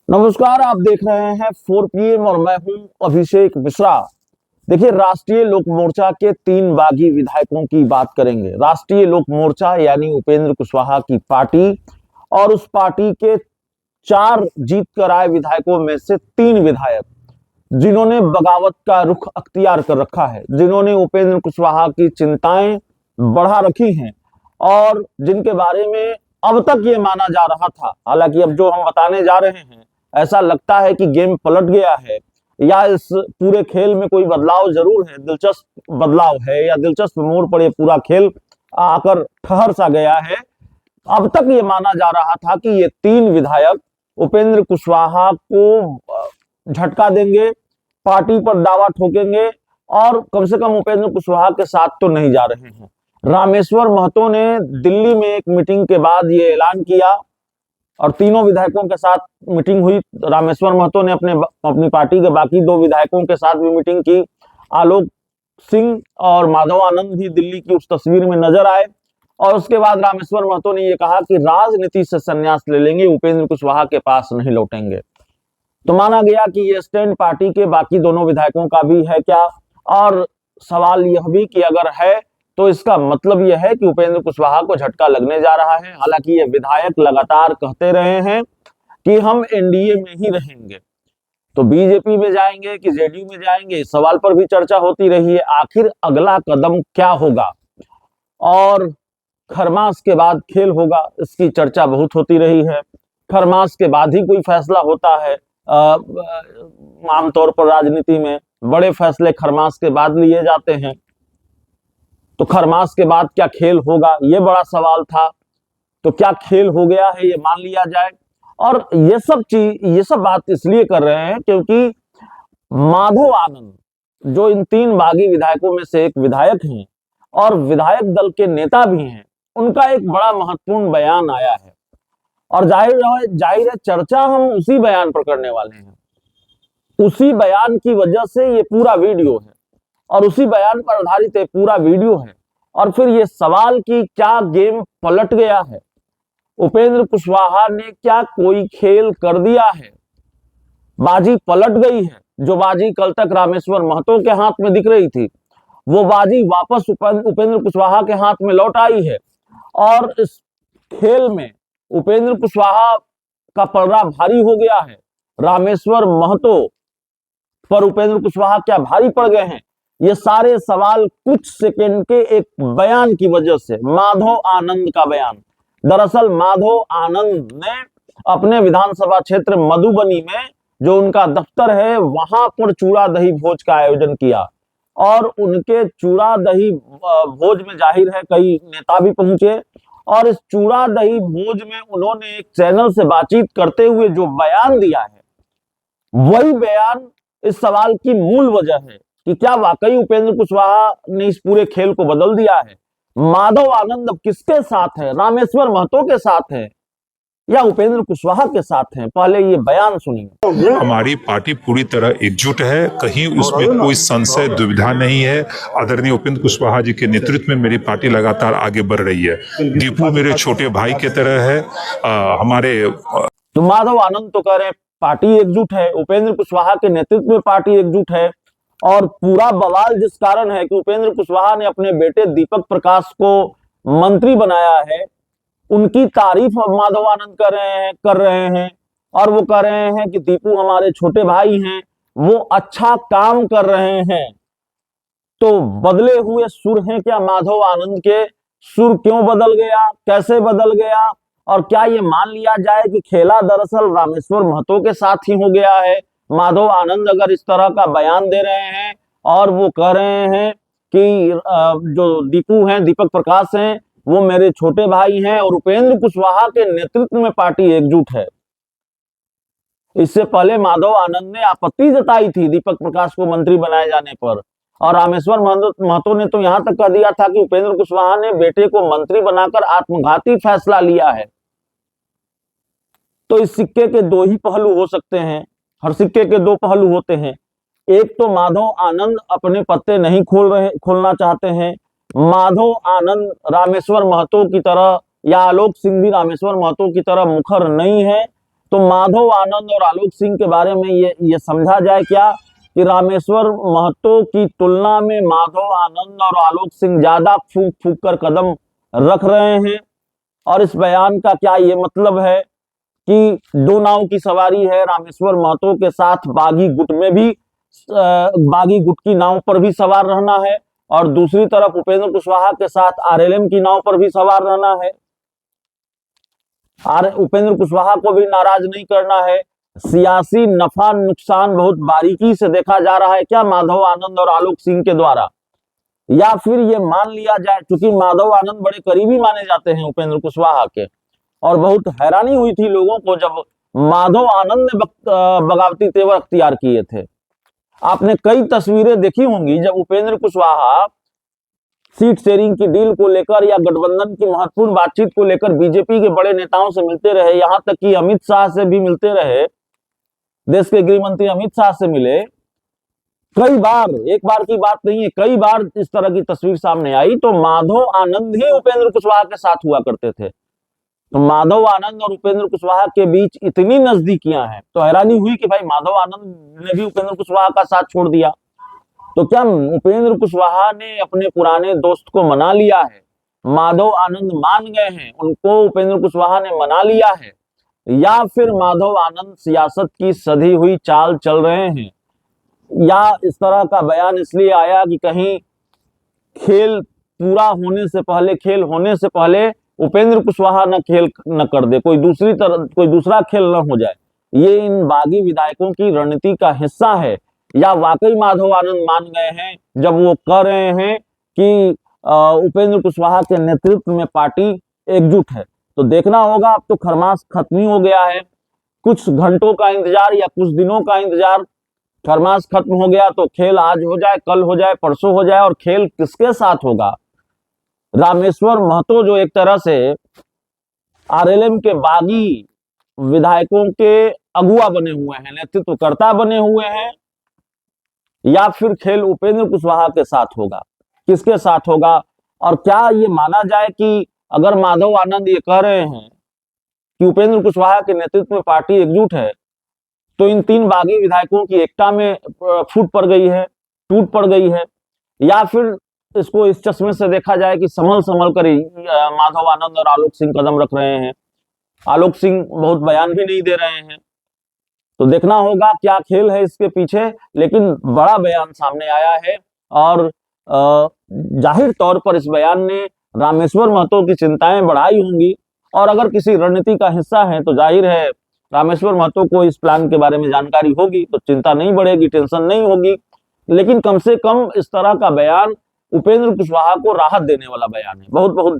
नमस्कार, आप देख रहे हैं 4 PM और मैं हूं अभिषेक मिश्रा। देखिए, राष्ट्रीय लोक मोर्चा के 3 बागी विधायकों की बात करेंगे। राष्ट्रीय लोक मोर्चा यानी उपेंद्र कुशवाहा की पार्टी और उस पार्टी के 4 जीत कर आए विधायकों में से 3 विधायक जिन्होंने बगावत का रुख अख्तियार कर रखा है, जिन्होंने उपेंद्र कुशवाहा की चिंताएं बढ़ा रखी हैं और जिनके बारे में अब तक ये माना जा रहा था, हालांकि अब जो हम बताने जा रहे हैं ऐसा लगता है कि गेम पलट गया है या इस पूरे खेल में कोई बदलाव जरूर है, दिलचस्प बदलाव है या दिलचस्प मोड़ पर ये पूरा खेल आकर ठहर सा गया है। अब तक ये माना जा रहा था कि ये 3 विधायक उपेंद्र कुशवाहा को झटका देंगे, पार्टी पर दावा ठोकेंगे और कम से कम उपेंद्र कुशवाहा के साथ तो नहीं जा रहे हैं। रामेश्वर महतो ने दिल्ली में एक मीटिंग के बाद ये ऐलान किया और तीनों विधायकों के साथ मीटिंग हुई। रामेश्वर महतो ने अपनी पार्टी के बाकी 2 विधायकों के साथ भी मीटिंग की। आलोक सिंह और माधव आनंद भी दिल्ली की उस तस्वीर में नजर आए और उसके बाद रामेश्वर महतो ने यह कहा कि राजनीति से संन्यास ले लेंगे, उपेंद्र कुशवाहा के पास नहीं लौटेंगे। तो माना गया कि ये स्टैंड पार्टी के बाकी दोनों विधायकों का भी है क्या, और सवाल यह भी कि अगर है तो इसका मतलब यह है कि उपेंद्र कुशवाहा को झटका लगने जा रहा है। हालांकि ये विधायक लगातार कहते रहे हैं कि हम एनडीए में ही रहेंगे, तो बीजेपी में जाएंगे कि जेडीयू में जाएंगे, इस सवाल पर भी चर्चा होती रही है। आखिर अगला कदम क्या होगा और खरमास के बाद खेल होगा, इसकी चर्चा बहुत होती रही है। खरमास के बाद ही कोई फैसला होता है। आमतौर पर राजनीति में बड़े फैसले खरमास के बाद लिए जाते हैं, तो खरमास के बाद क्या खेल होगा, ये बड़ा सवाल था। तो क्या खेल हो गया है ये मान लिया जाए। और ये सब बात इसलिए कर रहे हैं क्योंकि माधव आनंद जो इन 3 बागी विधायकों में से एक विधायक हैं और विधायक दल के नेता भी हैं, उनका एक बड़ा महत्वपूर्ण बयान आया है और जाहिर है चर्चा हम उसी बयान पर करने वाले हैं। उसी बयान की वजह से ये पूरा वीडियो है और उसी बयान पर आधारित एक पूरा वीडियो है। और फिर ये सवाल कि क्या गेम पलट गया है, उपेंद्र कुशवाहा ने क्या कोई खेल कर दिया है, बाजी पलट गई है। जो बाजी कल तक रामेश्वर महतो के हाथ में दिख रही थी, वो बाजी वापस उपेंद्र कुशवाहा के हाथ में लौट आई है और इस खेल में उपेंद्र कुशवाहा का पलड़ा भारी हो गया है। रामेश्वर महतो पर उपेंद्र कुशवाहा क्या भारी पड़ गए हैं, ये सारे सवाल कुछ सेकंड के एक बयान की वजह से, माधव आनंद का बयान। दरअसल माधव आनंद ने अपने विधानसभा क्षेत्र मधुबनी में जो उनका दफ्तर है वहां पर चूड़ा दही भोज का आयोजन किया और उनके चूड़ा दही भोज में जाहिर है कई नेता भी पहुंचे और इस चूड़ा दही भोज में उन्होंने एक चैनल से बातचीत करते हुए जो बयान दिया है, वही बयान इस सवाल की मूल वजह है कि क्या वाकई उपेंद्र कुशवाहा ने इस पूरे खेल को बदल दिया है। माधव आनंद अब किसके साथ है, रामेश्वर महतो के साथ है या उपेंद्र कुशवाहा के साथ हैं? पहले ये बयान सुनिए। हमारी पार्टी पूरी तरह एकजुट है, कहीं उसमें कोई संशय दुविधा नहीं है। आदरणीय उपेंद्र कुशवाहा जी के नेतृत्व में मेरी पार्ट लगातार आगे बढ़ रही है। दीपू मेरे छोटे भाई की तरह है। हमारे तो माधव आनंद तो कह रहे हैं पार्टी एकजुट है, उपेंद्र कुशवाहा के नेतृत्व में पार्टी एकजुट है और पूरा बवाल जिस कारण है कि उपेंद्र कुशवाहा ने अपने बेटे दीपक प्रकाश को मंत्री बनाया है, उनकी तारीफ माधव आनंद कर रहे हैं और वो कह रहे हैं कि दीपू हमारे छोटे भाई हैं, वो अच्छा काम कर रहे हैं। तो बदले हुए सुर हैं क्या माधव आनंद के? सुर क्यों बदल गया, कैसे बदल गया और क्या ये मान लिया जाए कि खेला दरअसल रामेश्वर महतो के साथ ही हो गया है? माधव आनंद अगर इस तरह का बयान दे रहे हैं और वो कह रहे हैं कि जो दीपू हैं, दीपक प्रकाश हैं, वो मेरे छोटे भाई हैं और उपेंद्र कुशवाहा के नेतृत्व में पार्टी एकजुट है। इससे पहले माधव आनंद ने आपत्ति जताई थी दीपक प्रकाश को मंत्री बनाए जाने पर और रामेश्वर महतो ने तो यहां तक कह दिया था कि उपेंद्र कुशवाहा ने बेटे को मंत्री बनाकर आत्मघाती फैसला लिया है। तो इस सिक्के के 2 ही पहलू हो सकते हैं, हर सिक्के के 2 पहलू होते हैं। एक तो माधव आनंद अपने पत्ते नहीं खोलना चाहते हैं। माधव आनंद रामेश्वर महतो की तरह या आलोक सिंह भी रामेश्वर महतो की तरह मुखर नहीं है, तो माधव आनंद और आलोक सिंह के बारे में ये समझा जाए क्या कि रामेश्वर महतो की तुलना में माधव आनंद और आलोक सिंह ज्यादा फूंक फूंक कर कदम रख रहे हैं। और इस बयान का क्या ये मतलब है कि दो नाव की सवारी है, रामेश्वर महतो के साथ बागी गुट में भी बागी गुट की नाव पर भी सवार रहना है और दूसरी तरफ उपेंद्र कुशवाहा के साथ आरएलएम की नाव पर भी सवार रहना है। उपेंद्र कुशवाहा को भी नाराज नहीं करना है। सियासी नफा नुकसान बहुत बारीकी से देखा जा रहा है क्या माधव आनंद और आलोक सिंह के द्वारा, या फिर ये मान लिया जाए, क्योंकि माधव आनंद बड़े करीबी माने जाते हैं उपेंद्र कुशवाहा के, और बहुत हैरानी हुई थी लोगों को जब माधव आनंद ने बगावती तेवर अख्तियार किए थे। आपने कई तस्वीरें देखी होंगी जब उपेंद्र कुशवाहा सीट शेयरिंग की डील को लेकर या गठबंधन की महत्वपूर्ण बातचीत को लेकर बीजेपी के बड़े नेताओं से मिलते रहे, यहां तक कि अमित शाह से भी मिलते रहे, देश के गृह मंत्री अमित शाह से मिले। कई बार, एक बार की बात नहीं है, कई बार इस तरह की तस्वीर सामने आई तो माधव आनंद ही उपेंद्र कुशवाहा के साथ हुआ करते थे। तो माधव आनंद और उपेंद्र कुशवाहा के बीच इतनी नजदीकियां हैं तो हैरानी हुई कि भाई माधव आनंद ने भी उपेंद्र कुशवाहा का साथ छोड़ दिया। तो क्या उपेंद्र कुशवाहा ने अपने पुराने दोस्त को मना लिया है, माधव आनंद मान गए हैं, उनको उपेंद्र कुशवाहा ने मना लिया है, या फिर माधव आनंद सियासत की सधी हुई चाल चल रहे हैं, या इस तरह का बयान इसलिए आया कि कहीं खेल पूरा होने से पहले, खेल होने से पहले उपेंद्र कुशवाहा न खेल न कर दे, कोई दूसरा खेल न हो जाए। ये इन बागी विधायकों की रणनीति का हिस्सा है, या वाकई माधव आनंद मान गए हैं जब वो कह रहे हैं कि उपेंद्र कुशवाहा के नेतृत्व में पार्टी एकजुट है। तो देखना होगा, अब तो खरमास खत्म ही हो गया है, कुछ घंटों का इंतजार या कुछ दिनों का इंतजार। खरमास खत्म हो गया तो खेल आज हो जाए, कल हो जाए, परसों हो जाए, और खेल किसके साथ होगा? रामेश्वर महतो जो एक तरह से आरएलएम के बागी विधायकों के अगुआ बने हुए हैं, नेतृत्वकर्ता बने हुए हैं, या फिर खेल उपेंद्र कुशवाहा के साथ होगा, किसके साथ होगा? और क्या ये माना जाए कि अगर माधव आनंद ये कह रहे हैं कि उपेंद्र कुशवाहा के नेतृत्व में पार्टी एकजुट है, तो इन तीन बागी विधायकों की एकता में फूट पड़ गई है, टूट पड़ गई है, या फिर इसको इस चश्मे से देखा जाए कि संभल संभल कर माधव आनंद और आलोक सिंह कदम रख रहे हैं, आलोक सिंह बहुत बयान भी नहीं दे रहे हैं। तो देखना होगा क्या खेल है इसके पीछे, लेकिन बड़ा बयान सामने आया है और जाहिर तौर पर इस बयान ने रामेश्वर महतो की चिंताएं बढ़ाई होंगी, और अगर किसी रणनीति का हिस्सा है तो जाहिर है रामेश्वर महतो को इस प्लान के बारे में जानकारी होगी, तो चिंता नहीं बढ़ेगी, टेंशन नहीं होगी। लेकिन कम से कम इस तरह का बयान उपेंद्र कुशवाहा को राहत देने वाला बयान है। बहुत बहुत